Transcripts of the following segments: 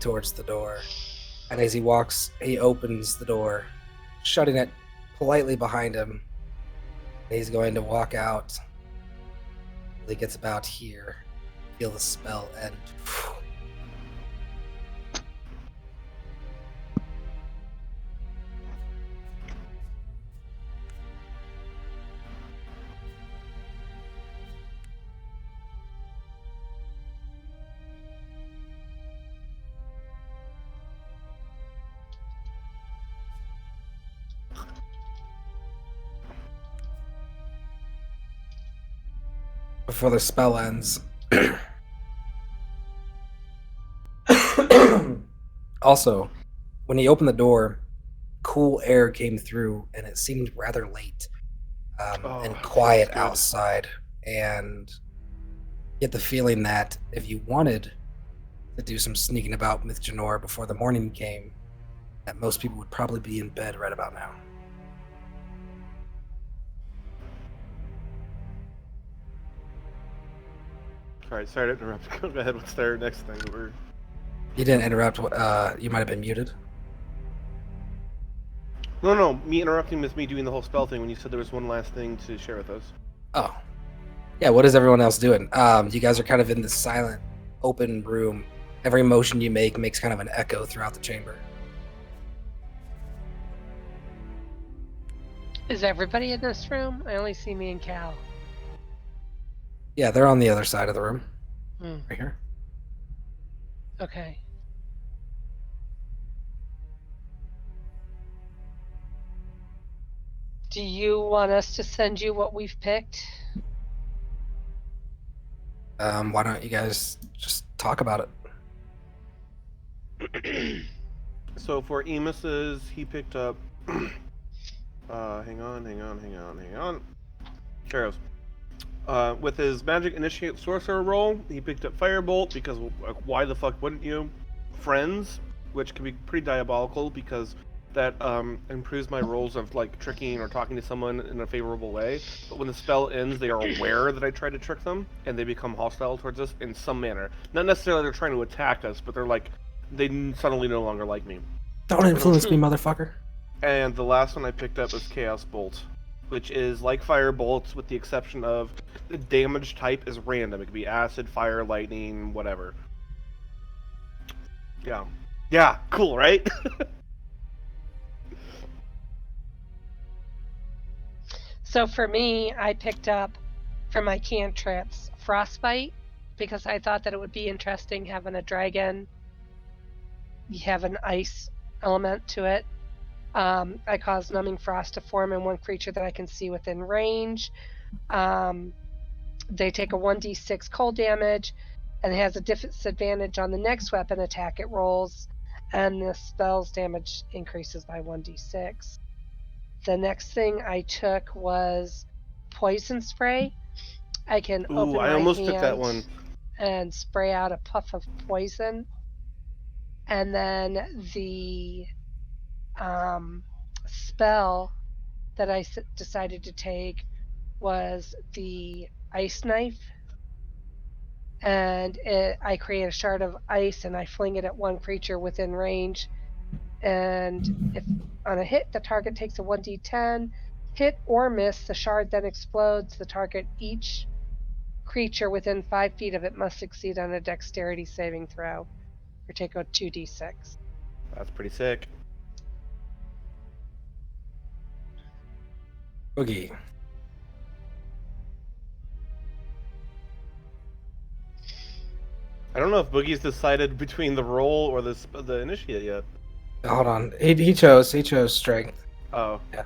towards the door. And as he walks, he opens the door, shutting it politely behind him. He's going to walk out. He gets about here. Feel the spell end. Before the spell ends. Also, when he opened the door, cool air came through, and it seemed rather late and quiet outside. And get the feeling that if you wanted to do some sneaking about with Janor before the morning came, that most people would probably be in bed right about now. Alright, sorry to interrupt. Go ahead, what's their next thing? You didn't interrupt. You might have been muted. No, me interrupting is me doing the whole spell thing when you said there was one last thing to share with us. Oh. Yeah, what is everyone else doing? You guys are kind of in this silent, open room. Every motion you make makes kind of an echo throughout the chamber. Is everybody in this room? I only see me and Cal. Yeah, they're on the other side of the room. Right here. Okay. Do you want us to send you what we've picked? Why don't you guys just talk about it? So for Emus's, he picked up... hang on. Sharos. With his Magic Initiate Sorcerer roll, he picked up Firebolt because why the fuck wouldn't you? Friends, which can be pretty diabolical because that improves my rolls of like tricking or talking to someone in a favorable way. But when the spell ends, they are aware that I tried to trick them and they become hostile towards us in some manner. Not necessarily they're trying to attack us, but they're like, they suddenly no longer like me. Don't influence me, motherfucker. And the last one I picked up was Chaos Bolt, which is like Firebolt with the exception of the damage type is random. It could be acid, fire, lightning, whatever. Yeah, cool, right? So for me, I picked up for my cantrips Frostbite because I thought that it would be interesting having a dragon. You have an ice element to it. I cause numbing frost to form in one creature that I can see within range. They take a 1d6 cold damage, and it has a disadvantage on the next weapon attack it rolls, and the spell's damage increases by 1d6. The next thing I took was Poison Spray. I can open my almost hand took that one. And spray out a puff of poison. And then the spell that I decided to take was the Ice Knife. And I create a shard of ice and I fling it at one creature within range. And if on a hit, the target takes a 1d10. Hit or miss, the shard then explodes. The target, each creature within 5 feet of it must succeed on a dexterity saving throw or take a 2d6. That's pretty sick. Boogie. I don't know if Boogie's decided between the roll or the initiate yet. Hold on. He chose strength. Oh. Yeah.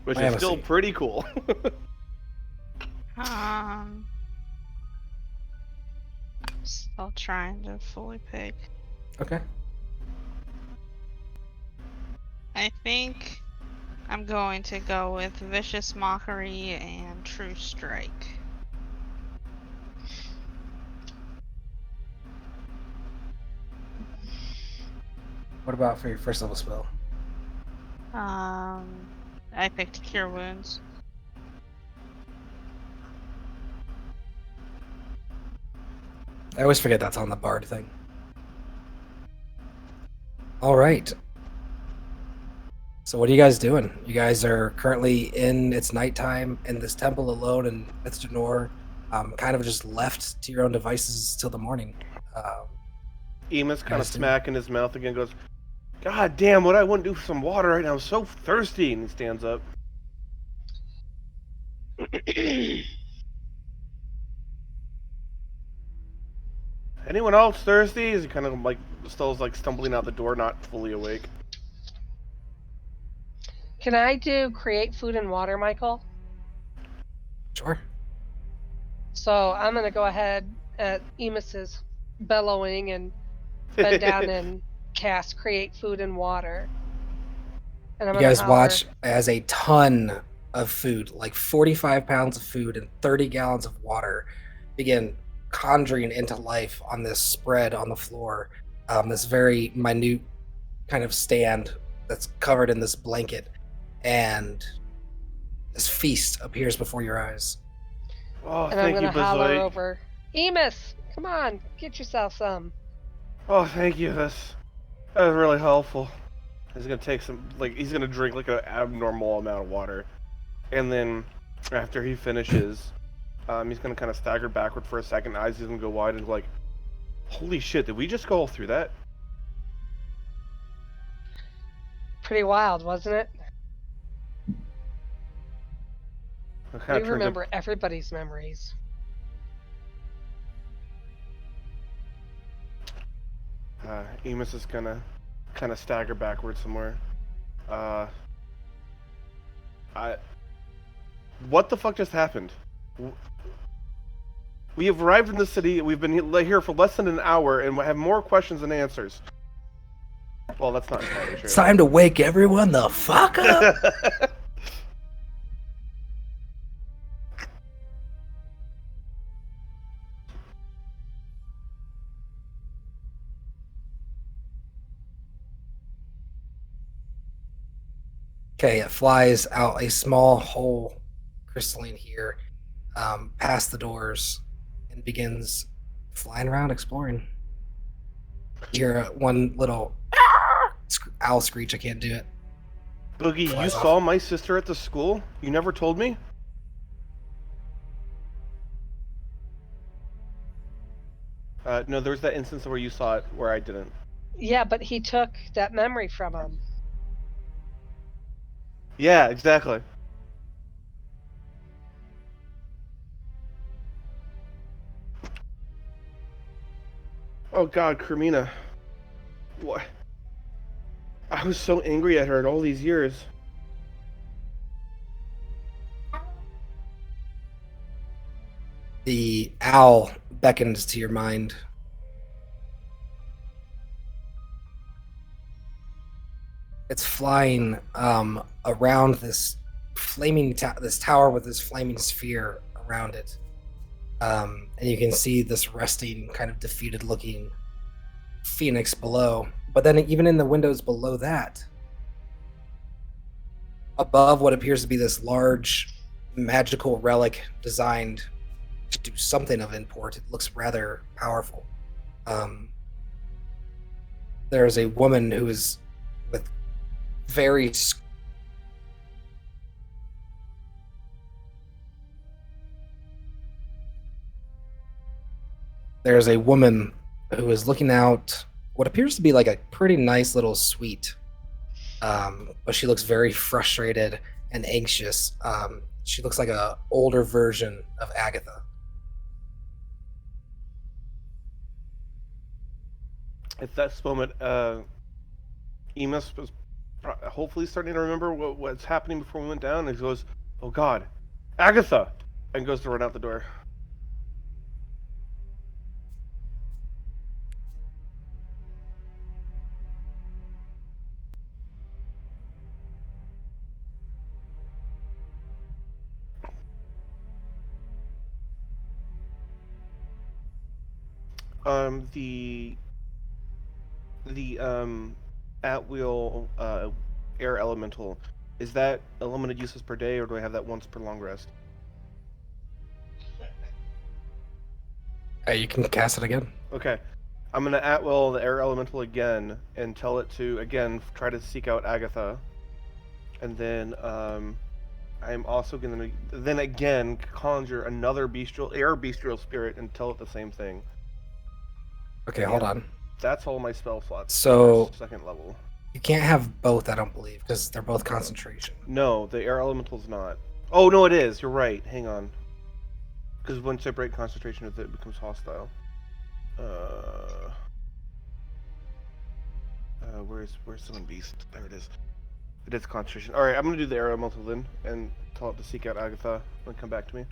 Which is still pretty cool. Still trying to fully pick. Okay. I think I'm going to go with Vicious Mockery and True Strike. What about for your first level spell? I picked Cure Wounds. I always forget that's on the bard thing. All right. So what are you guys doing? You guys are currently it's nighttime in this temple alone in Mythdranor, kind of just left to your own devices till the morning. Emus kind of Guys do. smacking his mouth again, goes, "God damn, what I wouldn't do for some water right now. I'm so thirsty." And he stands up. Anyone else thirsty? Is he kind of like still like stumbling out the door, not fully awake? Can I do create food and water, Michael? Sure. So I'm gonna go ahead at Emus's bellowing and bend down and cast create food and water. And I'm You gonna guys holler, watch as a ton of food, like 45 pounds of food and 30 gallons of water, begin conjuring into life on this spread on the floor. This very minute kind of stand that's covered in this blanket, and this feast appears before your eyes. Oh, and I'm thank you, gonna holler Bizzoy. over, Emus, come on, get yourself some. Oh, thank you. That was really helpful. He's gonna take some, like, he's gonna drink like an abnormal amount of water, and then after he finishes, he's gonna kind of stagger backward for a second. Eyes gonna go wide and like, holy shit! Did we just go all through that? Pretty wild, wasn't it? We remember everybody's memories. Emus is gonna kind of stagger backward somewhere. What the fuck just happened? We have arrived in the city. We've been here for less than an hour, and we have more questions than answers. Well, that's not entirely true. It's time to wake everyone the fuck up. Okay, it flies out a small hole, crystalline here, past the doors, and begins flying around, exploring. You hear one little owl screech. I can't do it. Boogie, you Flies off. saw my sister at the school? You never told me? No, there was that instance where you saw it, where I didn't. Yeah, but he took that memory from him. Yeah, exactly. Oh god, Carmina. What? I was so angry at her all these years. The owl beckons to your mind. It's flying around this flaming this tower with this flaming sphere around it, and you can see this resting, kind of defeated-looking phoenix below. But then, even in the windows below that, above what appears to be this large magical relic designed to do something of import, it looks rather powerful. There is a woman who is with very there's a woman who is looking out what appears to be like a pretty nice little suite, but she looks very frustrated and anxious. She looks like a older version of Agatha. At this moment, Emus was hopefully starting to remember what's happening before we went down, and he goes, "Oh god, Agatha!" and goes to run out the door. The at-will air elemental, is that unlimited uses per day, or do I have that once per long rest? You can cast it again. Okay. I'm going to at-will the air elemental again and tell it to, again, try to seek out Agatha. And then I'm also going to, then again, conjure another bestial spirit and tell it the same thing. Okay, hold on. That's all my spell slots. So- for second level. You can't have both, I don't believe, because they're both concentration. No, the air elemental's not. Oh, no, it is. You're right. Hang on. Because once I break concentration with it, it becomes hostile. Where's Summon Beast? There it is. It is concentration. Alright, I'm gonna do the air elemental then, and tell it to seek out Agatha and come back to me.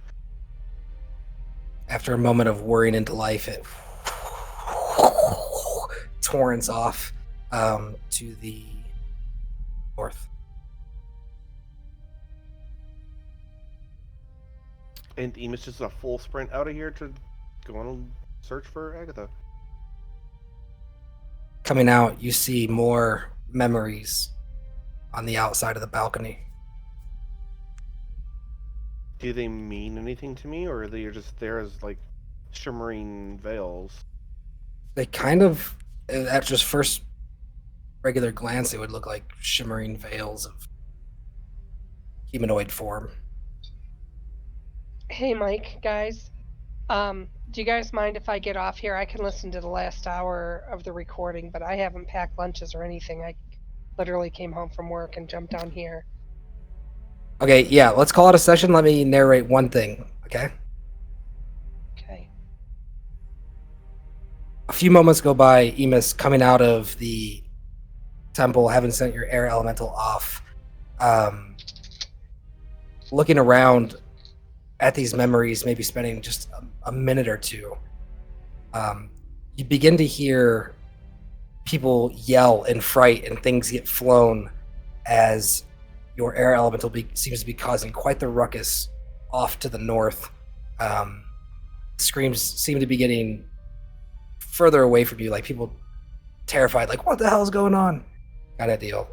After a moment of whirring into life, it torrents off to the north. And Emus just a full sprint out of here to go on a search for Agatha. Coming out, you see more memories on the outside of the balcony. Do they mean anything to me, or are they just there as, like, shimmering veils? They kind of, at just first regular glance, they would look like shimmering veils of humanoid form. Hey, Mike, guys. Do you guys mind if I get off here? I can listen to the last hour of the recording, but I haven't packed lunches or anything. I literally came home from work and jumped down here. Okay, yeah, let's call it a session. Let me narrate one thing, okay? Okay. A few moments go by, Emus coming out of the temple, having sent your air elemental off, looking around at these memories, maybe spending just a minute or two. You begin to hear people yell in fright and things get flown as your air elemental seems to be causing quite the ruckus off to the north. Screams seem to be getting further away from you, like people terrified, like, what the hell is going on? Kind of deal.